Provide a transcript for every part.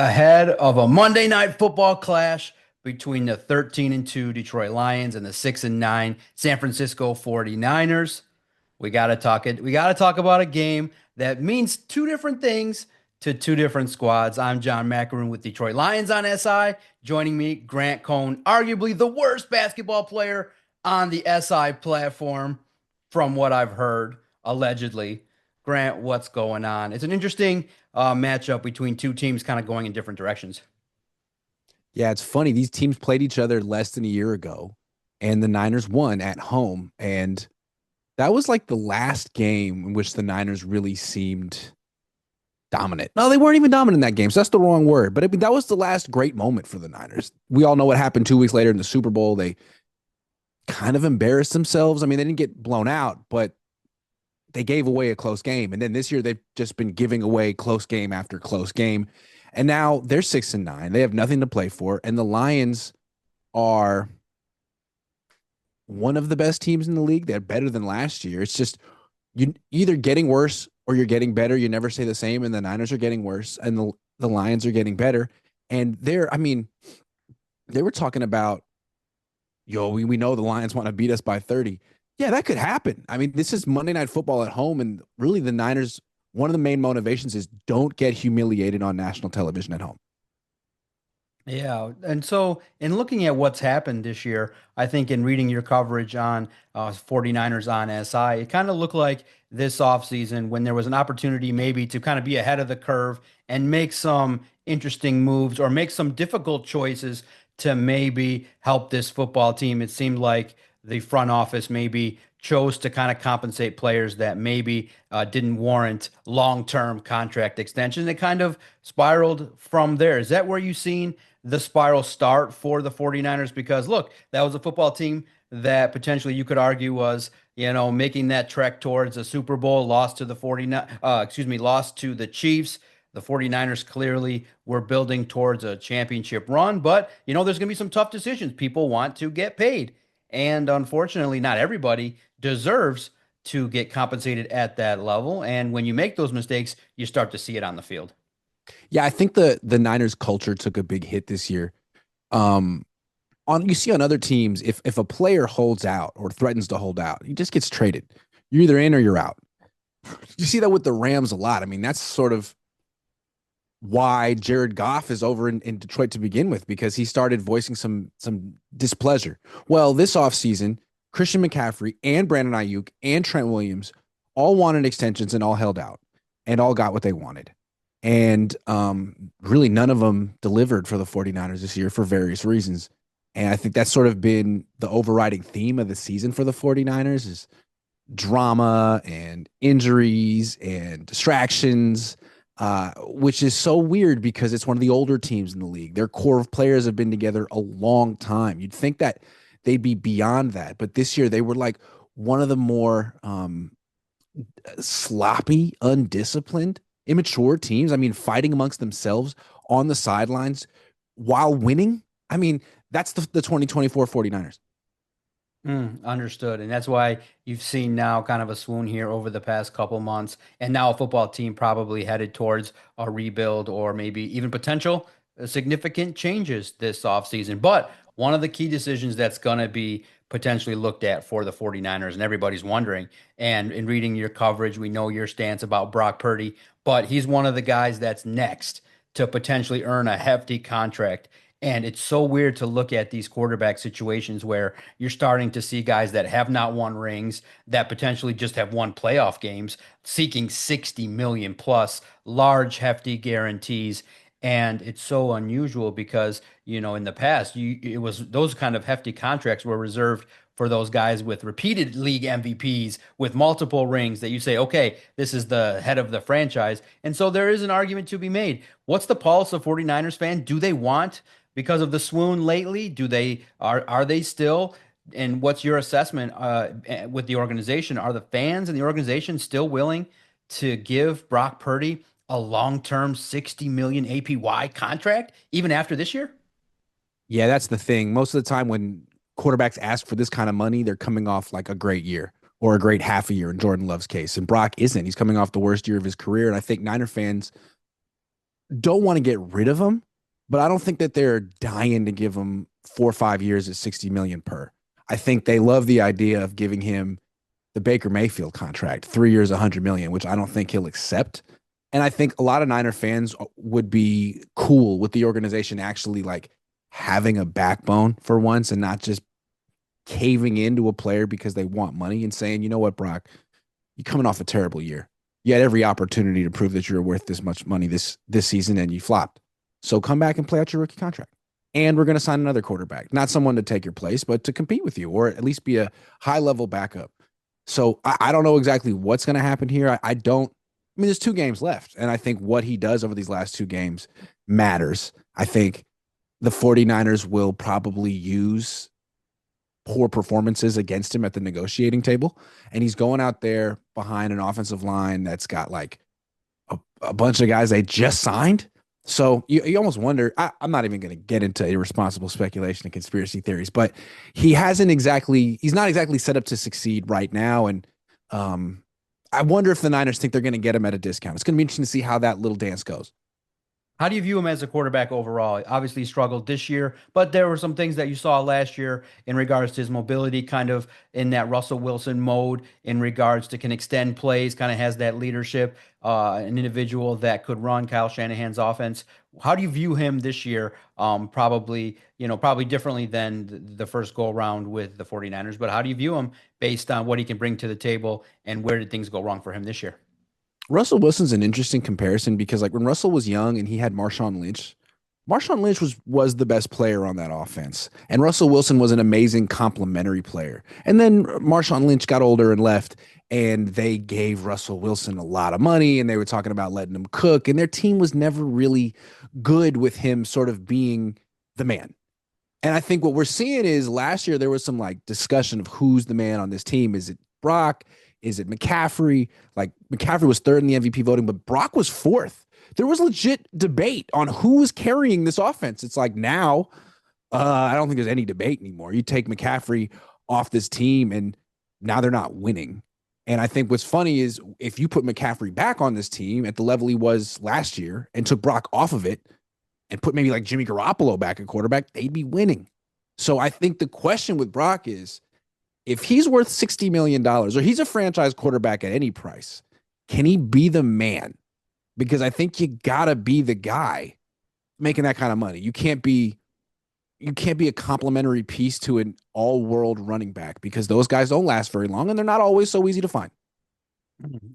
ahead of a Monday night football clash between the 13-2 Detroit Lions and the 6-9 San Francisco 49ers. We got to talk it. We got to talk about a game that means two different things to two different squads. I'm John Maakaron with Detroit Lions on SI. Joining me, Grant Cohn, arguably the worst basketball player on the SI platform, from what I've heard, allegedly. Grant, what's going on? It's an interesting matchup between two teams kind of going in different directions. Yeah, it's funny. These teams played each other less than a year ago, and the Niners won at home. And that was like the last game in which the Niners really seemed dominant. No, they weren't even dominant in that game. So that's the wrong word. But I mean, that was the last great moment for the Niners. We all know what happened 2 weeks later in the Super Bowl. They kind of embarrassed themselves. I mean, they didn't get blown out, but they gave away a close game. And then this year, they've just been giving away close game after close game. And now they're 6-9. They have nothing to play for. And the Lions are one of the best teams in the league. They're better than last year. It's just you either getting worse or you're getting better. You never say the same. And the Niners are getting worse and the Lions are getting better. And I mean, they were talking about, we know the Lions want to beat us by 30. Yeah, that could happen. I mean, this is Monday Night Football at home. And really the Niners, one of the main motivations is don't get humiliated on national television at home. Yeah. And so, in looking at what's happened this year, I think in reading your coverage on 49ers on SI, it kind of looked like this offseason when there was an opportunity maybe to kind of be ahead of the curve and make some interesting moves or make some difficult choices to maybe help this football team. It seemed like the front office maybe chose to kind of compensate players that maybe didn't warrant long-term contract extension. It kind of spiraled from there. Is that where you've seen the spiral start for the 49ers? Because look, that was a football team that potentially you could argue was, making that trek towards a Super Bowl, lost to the 49, lost to the Chiefs. The 49ers clearly were building towards a championship run, but there's going to be some tough decisions. People want to get paid. And unfortunately, not everybody deserves to get compensated at that level. And when you make those mistakes, you start to see it on the field. Yeah, I think the Niners culture took a big hit this year. Um, you see on other teams, if a player holds out or threatens to hold out, he just gets traded. You're either in or you're out. You see that with the Rams a lot. I mean, that's sort of why Jared Goff is over in Detroit to begin with, because he started voicing some displeasure. Well, this offseason, Christian McCaffrey and Brandon Ayuk and Trent Williams all wanted extensions and all held out and all got what they wanted. And really none of them delivered for the 49ers this year for various reasons. And I think that's sort of been the overriding theme of the season for the 49ers is drama and injuries and distractions, which is so weird because it's one of the older teams in the league. Their core of players have been together a long time. You'd think that they'd be beyond that. But this year they were like one of the more sloppy, undisciplined, immature teams. I mean, fighting amongst themselves on the sidelines while winning. I mean, that's the 2024 49ers. Understood. And that's why you've seen now kind of a swoon here over the past couple months. And now a football team probably headed towards a rebuild or maybe even potential significant changes this offseason. But one of the key decisions that's going to be potentially looked at for the 49ers, and everybody's wondering, and in reading your coverage, we know your stance about Brock Purdy, but he's one of the guys that's next to potentially earn a hefty contract. And it's so weird to look at these quarterback situations where you're starting to see guys that have not won rings, that potentially just have won playoff games, seeking 60 million plus, large, hefty guarantees. And it's so unusual because, in the past, it was those kind of hefty contracts were reserved for those guys with repeated league MVPs with multiple rings that you say, okay, this is the head of the franchise. And so there is an argument to be made. What's the pulse of 49ers fan? Do they want because of the swoon lately? Are they still? And what's your assessment with the organization? Are the fans and the organization still willing to give Brock Purdy a long-term 60 million APY contract even after this year? Yeah, that's the thing. Most of the time when quarterbacks ask for this kind of money, they're coming off like a great year or a great half a year in Jordan Love's case. And Brock isn't. He's coming off the worst year of his career. And I think Niner fans don't want to get rid of him, but I don't think that they're dying to give him 4 or 5 years at 60 million per. I think they love the idea of giving him the Baker Mayfield contract, 3 years, 100 million, which I don't think he'll accept. And I think a lot of Niner fans would be cool with the organization actually like having a backbone for once and not just caving into a player because they want money and saying, you know what, Brock, you're coming off a terrible year. You had every opportunity to prove that you're worth this much money this season and you flopped. So come back and play out your rookie contract. And we're going to sign another quarterback, not someone to take your place, but to compete with you or at least be a high level backup. So I don't know exactly what's going to happen here. I don't. I mean, there's 2 games left, and I think what he does over these last 2 games matters. I think the 49ers will probably use poor performances against him at the negotiating table, and he's going out there behind an offensive line that's got like a bunch of guys they just signed. So you almost wonder. I'm not even going to get into irresponsible speculation and conspiracy theories, but he's not exactly set up to succeed right now. And I wonder if the Niners think they're going to get him at a discount. It's going to be interesting to see how that little dance goes. How do you view him as a quarterback overall? Obviously, he struggled this year, but there were some things that you saw last year in regards to his mobility, kind of in that Russell Wilson mode, in regards to can extend plays, kind of has that leadership, an individual that could run Kyle Shanahan's offense. How do you view him this year? Probably, probably differently than the first go around with the 49ers, but how do you view him based on what he can bring to the table and where did things go wrong for him this year? Russell Wilson's an interesting comparison because like when Russell was young and he had Marshawn Lynch, Marshawn Lynch was the best player on that offense, and Russell Wilson was an amazing complementary player. And then Marshawn Lynch got older and left, and they gave Russell Wilson a lot of money, and they were talking about letting him cook, and their team was never really good with him sort of being the man. And I think what we're seeing is last year there was some like discussion of who's the man on this team. Is it Brock? Is it McCaffrey? Like McCaffrey was third in the MVP voting, but Brock was fourth. There was legit debate on who was carrying this offense. It's like now, I don't think there's any debate anymore. You take McCaffrey off this team, and now they're not winning. And I think what's funny is if you put McCaffrey back on this team at the level he was last year and took Brock off of it and put maybe like Jimmy Garoppolo back at quarterback, they'd be winning. So I think the question with Brock is if he's worth $60 million or he's a franchise quarterback at any price, can he be the man? Because I think you gotta be the guy making that kind of money. You can't be a complimentary piece to an all-world running back because those guys don't last very long and they're not always so easy to find.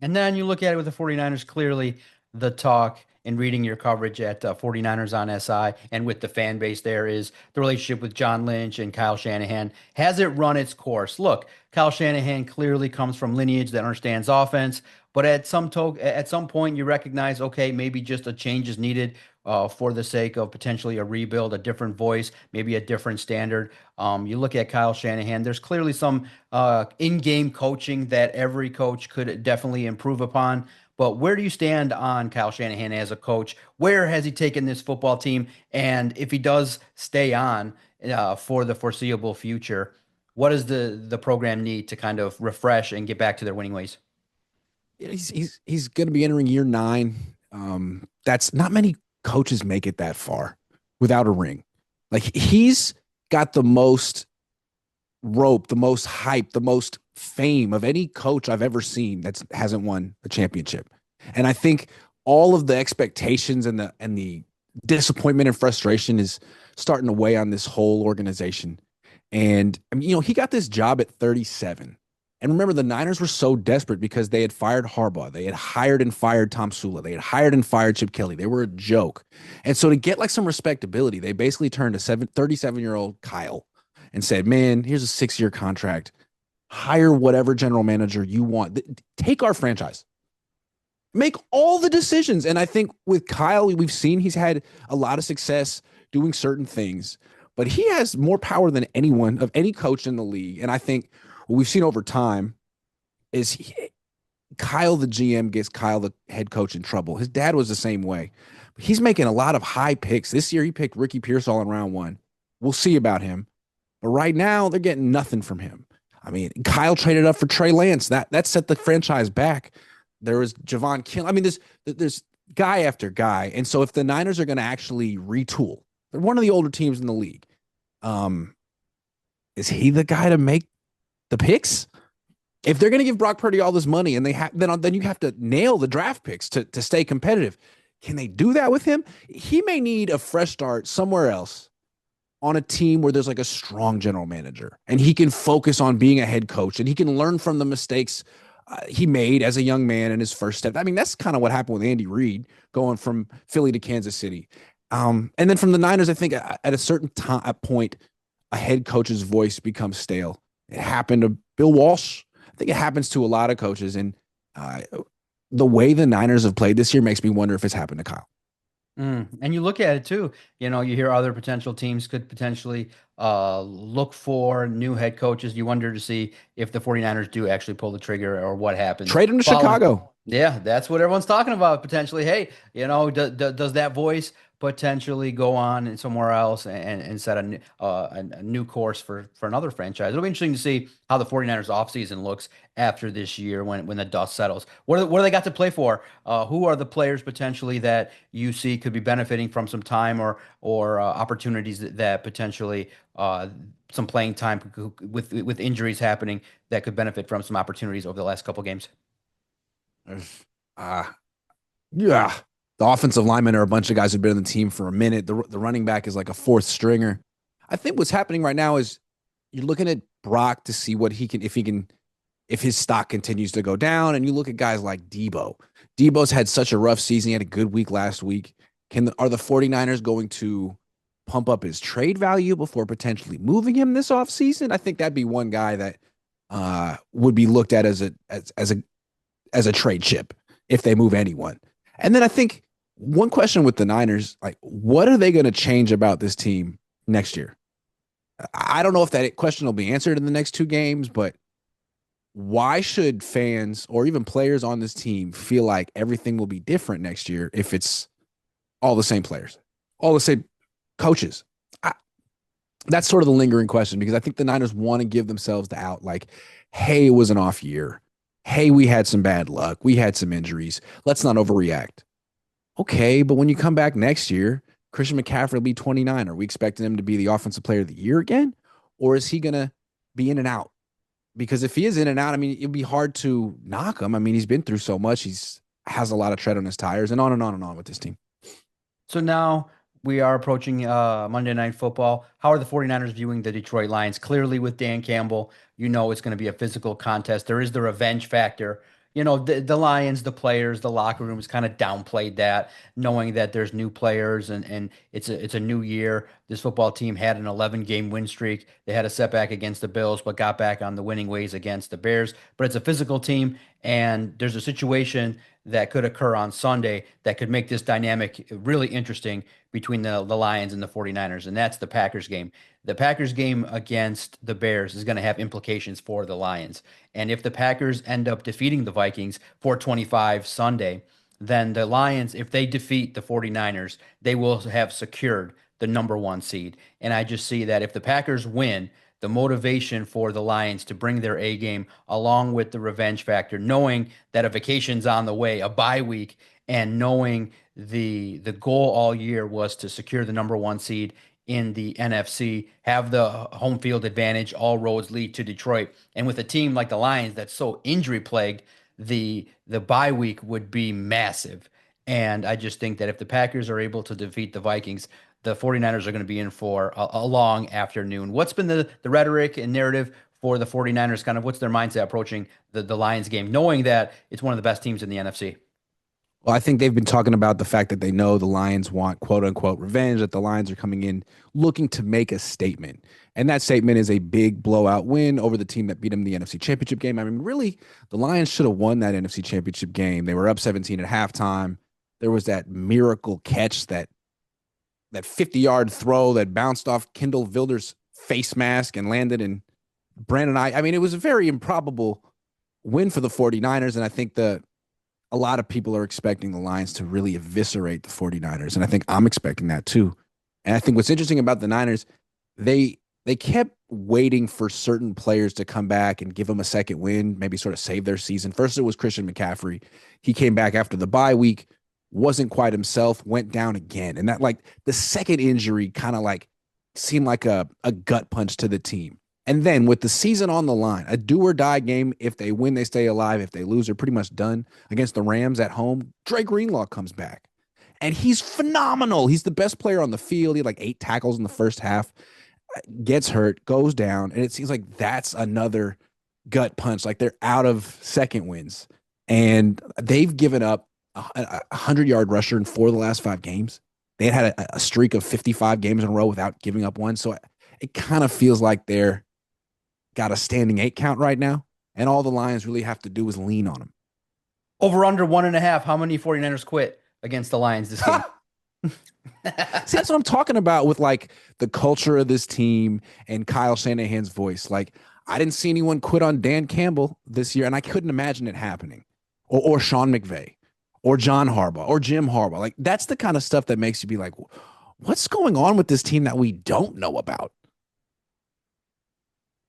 And then you look at it with the 49ers, clearly the talk and reading your coverage at 49ers on SI and with the fan base there is the relationship with John Lynch and Kyle Shanahan. Has it run its course? Look, Kyle Shanahan clearly comes from lineage that understands offense, but at some point you recognize, okay, maybe just a change is needed for the sake of potentially a rebuild, a different voice, maybe a different standard. You look at Kyle Shanahan, there's clearly some in-game coaching that every coach could definitely improve upon. But where do you stand on Kyle Shanahan as a coach? Where has he taken this football team? And if he does stay on for the foreseeable future, what does the program need to kind of refresh and get back to their winning ways? He's going to be entering year 9. That's not many coaches make it that far without a ring. Like he's got the most rope, the most hype, the most fame of any coach I've ever seen that hasn't won a championship. And I think all of the expectations and the disappointment and frustration is starting to weigh on this whole organization. And I mean, he got this job at 37. And remember, the Niners were so desperate because they had fired Harbaugh. They had hired and fired Tom Sula. They had hired and fired Chip Kelly. They were a joke. And so to get like some respectability, they basically turned to 37-year-old Kyle and said, man, here's a 6-year contract. Hire whatever general manager you want. Take our franchise. Make all the decisions. And I think with Kyle, we've seen he's had a lot of success doing certain things, but he has more power than anyone of any coach in the league. And I think what we've seen over time is Kyle, the GM, gets Kyle, the head coach, in trouble. His dad was the same way. He's making a lot of high picks. This year, he picked Ricky Pearsall in round 1. We'll see about him. But right now, they're getting nothing from him. I mean, Kyle traded up for Trey Lance. That set the franchise back. There was Javon Kinlaw. I mean, there's guy after guy. And so if the Niners are going to actually retool, they're one of the older teams in the league. Um, is he the guy to make the picks? If they're going to give Brock Purdy all this money and they have then you have to nail the draft picks to stay competitive. Can they do that with him? He may need a fresh start somewhere else on a team where there's like a strong general manager and he can focus on being a head coach and he can learn from the mistakes he made as a young man in his first step. I mean, that's kind of what happened with Andy Reid going from Philly to Kansas City. And then from the Niners, I think at a certain time, a point, a head coach's voice becomes stale. It happened to Bill Walsh. I think it happens to a lot of coaches. And the way the Niners have played this year makes me wonder if it's happened to Kyle. And you look at it too, you hear other potential teams could potentially look for new head coaches. You wonder to see if the 49ers do actually pull the trigger or what happens. Trade him to Following, Chicago. yeah, that's what everyone's talking about potentially. Hey, does that voice potentially go on and somewhere else and set a new course for another franchise? It'll be interesting to see how the 49ers offseason looks after this year when the dust settles. What do they got to play for? Who are the players potentially that you see could be benefiting from some time or opportunities that potentially some playing time with injuries happening that could benefit from some opportunities over the last couple games? Uh, yeah. The offensive linemen are a bunch of guys who've been on the team for a minute. The running back is like a fourth stringer. I think what's happening right now is you're looking at Brock to see what he can, if his stock continues to go down. And you look at guys like Debo. Debo's had such a rough season. He had a good week last week. Are the 49ers going to pump up his trade value before potentially moving him this offseason? I think that'd be one guy that would be looked at as a trade chip if they move anyone. And then I think one question with the Niners, like, what are they going to change about this team next year? I don't know if that question will be answered in the next two games, but why should fans or even players on this team feel like everything will be different next year if it's all the same players, all the same coaches? That's sort of the lingering question because I think the Niners want to give themselves the out like, hey, it was an off year. Hey, we had some bad luck. We had some injuries. Let's not overreact. Okay, but when you come back next year, Christian McCaffrey will be 29. Are we expecting him to be the offensive player of the year again? Or is he going to be in and out? Because if he is in and out, I mean, it'd be hard to knock him. I mean, he's been through so much. He's has a lot of tread on his tires and on and on and on with this team. So now we are approaching Monday Night Football. How are the 49ers viewing the Detroit Lions? Clearly, with Dan Campbell, it's going to be a physical contest. There is the revenge factor. The Lions, the players, the locker rooms kind of downplayed that, knowing that there's new players and it's a new year. This football team had an 11-game win streak. They had a setback against the Bills, but got back on the winning ways against the Bears. But it's a physical team, and there's a situation that could occur on Sunday that could make this dynamic really interesting between the Lions and the 49ers, and that's the Packers game. The Packers game against the Bears is going to have implications for the Lions. And if the Packers end up defeating the Vikings 425 Sunday, then the Lions, if they defeat the 49ers, they will have secured the number one seed. And I just see that if the Packers win, the motivation for the Lions to bring their A game along with the revenge factor, knowing that a vacation's on the way, a bye week, and knowing the goal all year was to secure the number one seed in the NFC, have the home field advantage, all roads lead to Detroit. And with a team like the Lions that's so injury plagued, the bye week would be massive. And I just think that if the Packers are able to defeat the Vikings, the 49ers are going to be in for a long afternoon. What's been the rhetoric and narrative for the 49ers? Kind of what's their mindset approaching the Lions game, knowing that it's one of the best teams in the NFC? Well, I think they've been talking about the fact that they know the Lions want quote unquote revenge, that the Lions are coming in looking to make a statement. And that statement is a big blowout win over the team that beat them in the NFC Championship game. I mean, really, the Lions should have won that NFC Championship game. They were up 17 at halftime. There was that miracle catch, that 50-yard throw that bounced off Kendall Vilder's face mask and landed in Brandon I mean, it was a very improbable win for the 49ers. And I think a lot of people are expecting the Lions to really eviscerate the 49ers. And I think I'm expecting that too. And I think what's interesting about the Niners, they kept waiting for certain players to come back and give them a second win, maybe sort of save their season. First, it was Christian McCaffrey. He came back after the bye week. wasn't quite himself, went down again. And that, like, the second injury kind of like seemed like a gut punch to the team. And then with the season on the line, a do or die game, if they win, they stay alive. If they lose, they're pretty much done against the Rams at home. Dre Greenlaw comes back and he's phenomenal. He's the best player on the field. He had like 8 tackles in the first half, gets hurt, goes down. And it seems like that's another gut punch. Like they're out of second wins. And they've given up a 100-yard rusher in 4 of the last 5 games. They had a streak of 55 games in a row without giving up one. So it kind of feels like they're got a standing 8 count right now. And all the Lions really have to do is lean on them. Over under 1.5. How many 49ers quit against the Lions this game? See, that's what I'm talking about with like the culture of this team and Kyle Shanahan's voice. Like, I didn't see anyone quit on Dan Campbell this year, and I couldn't imagine it happening. Or Sean McVay, or John Harbaugh, or Jim Harbaugh. Like, that's the kind of stuff that makes you be like, what's going on with this team that we don't know about?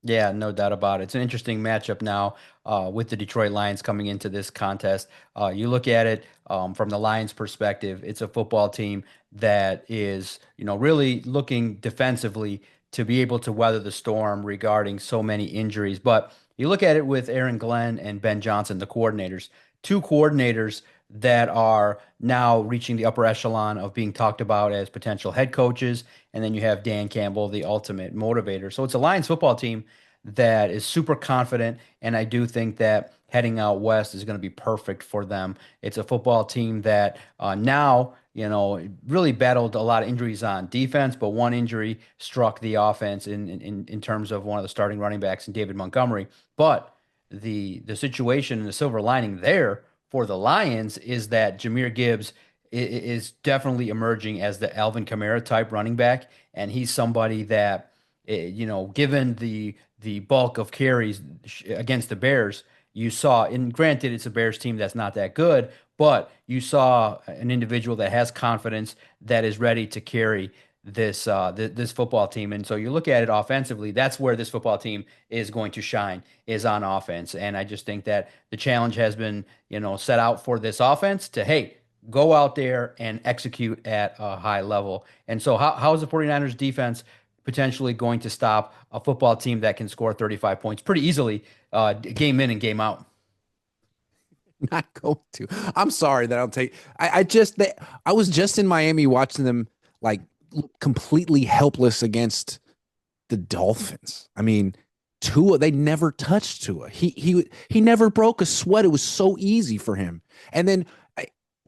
Yeah, no doubt about it. It's an interesting matchup now with the Detroit Lions coming into this contest. You look at it from the Lions' perspective, it's a football team that is, really looking defensively to be able to weather the storm regarding so many injuries. But you look at it with Aaron Glenn and Ben Johnson, the coordinators, two coordinators that are now reaching the upper echelon of being talked about as potential head coaches. And then you have Dan Campbell, the ultimate motivator. So it's a Lions football team that is super confident. And I do think that heading out west is going to be perfect for them. It's a football team that now, really battled a lot of injuries on defense, but one injury struck the offense in terms of one of the starting running backs in David Montgomery. But the situation and the silver lining there for the Lions is that Jahmyr Gibbs is definitely emerging as the Alvin Kamara type running back, and he's somebody that, given the bulk of carries against the Bears, you saw, and granted, it's a Bears team that's not that good, but you saw an individual that has confidence that is ready to carry this football team. And so you look at it offensively, that's where this football team is going to shine, is on offense. And I just think that the challenge has been, set out for this offense to, hey, go out there and execute at a high level. And so how is the 49ers defense potentially going to stop a football team that can score 35 points pretty easily, game in and game out? Not going to. I'm sorry that I'll take. I was just in Miami watching them like completely helpless against the Dolphins. I mean, Tua, they never touched Tua. He never broke a sweat. It was so easy for him. And then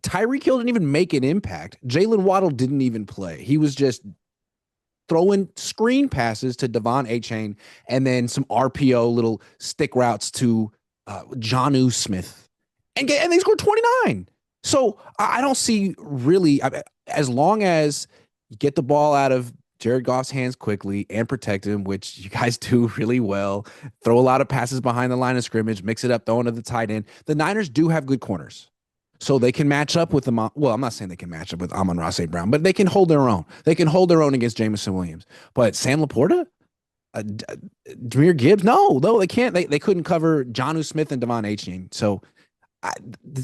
Tyreek Hill didn't even make an impact. Jalen Waddle didn't even play. He was just throwing screen passes to Devon Achane and then some RPO little stick routes to Jonnu Smith. And they scored 29. So I don't see really, as long as you get the ball out of Jared Goff's hands quickly and protect him, which you guys do really well, throw a lot of passes behind the line of scrimmage, mix it up, throw into the tight end. The Niners do have good corners. So they can match up with them. Well, I'm not saying they can match up with Amon-Ra St. Brown, but they can hold their own. They can hold their own against Jameson Williams. But Sam Laporta, Jahmyr Gibbs, no, they can't. They couldn't cover Jonnu Smith and Devon Achane. So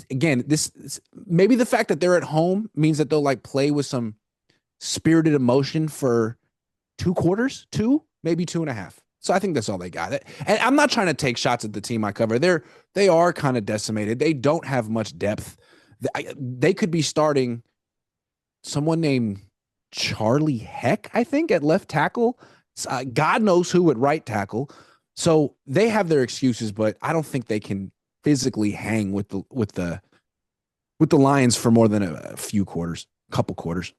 again, this maybe the fact that they're at home means that they'll like play with some spirited emotion for 2 quarters, maybe 2.5. So I think that's all they got. And I'm not trying to take shots at the team I cover. They are kind of decimated. They don't have much depth. They could be starting someone named Charlie Heck, I think, at left tackle. God knows who at right tackle. So they have their excuses, but I don't think they can physically hang with the Lions for more than a few quarters, couple quarters.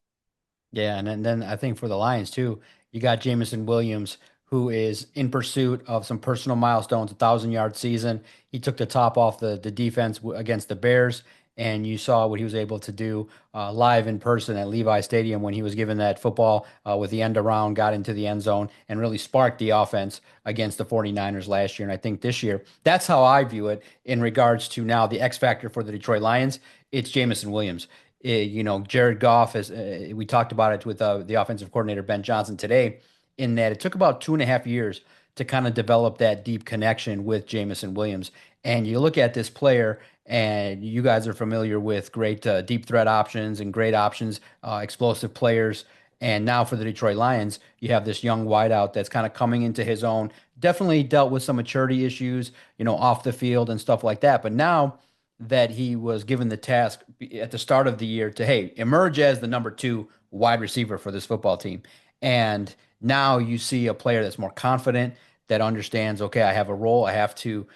Yeah, and then I think for the Lions too, you got Jameson Williams, who is in pursuit of some personal milestones, 1,000-yard season. He took the top off the defense against the Bears, and you saw what he was able to do live in person at Levi Stadium when he was given that football with the end around, got into the end zone, and really sparked the offense against the 49ers last year. And I think this year, that's how I view it in regards to now the X factor for the Detroit Lions. It's Jameson Williams. Jared Goff, as we talked about it with the offensive coordinator Ben Johnson today, in that it took about 2.5 years to kind of develop that deep connection with Jamison Williams. And you look at this player, and you guys are familiar with great deep threat options and great options, explosive players. And now for the Detroit Lions, you have this young wideout that's kind of coming into his own. Definitely dealt with some maturity issues, off the field and stuff like that. But now that he was given the task at the start of the year to, hey, emerge as the number two wide receiver for this football team. And now you see a player that's more confident, that understands, okay, I have a role. I have to,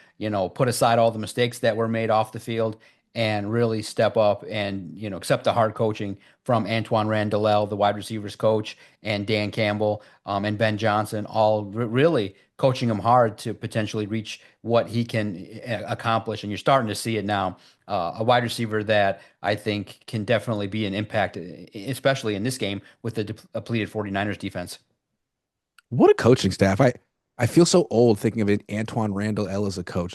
put aside all the mistakes that were made off the field and really step up and, accept the hard coaching from Antoine Randall, the wide receivers coach, and Dan Campbell, and Ben Johnson, all really coaching him hard to potentially reach what he can accomplish. And you're starting to see it now. A wide receiver that I think can definitely be an impact, especially in this game with the depleted 49ers defense. What a coaching staff. I feel so old thinking of it, Antoine Randall L as a coach.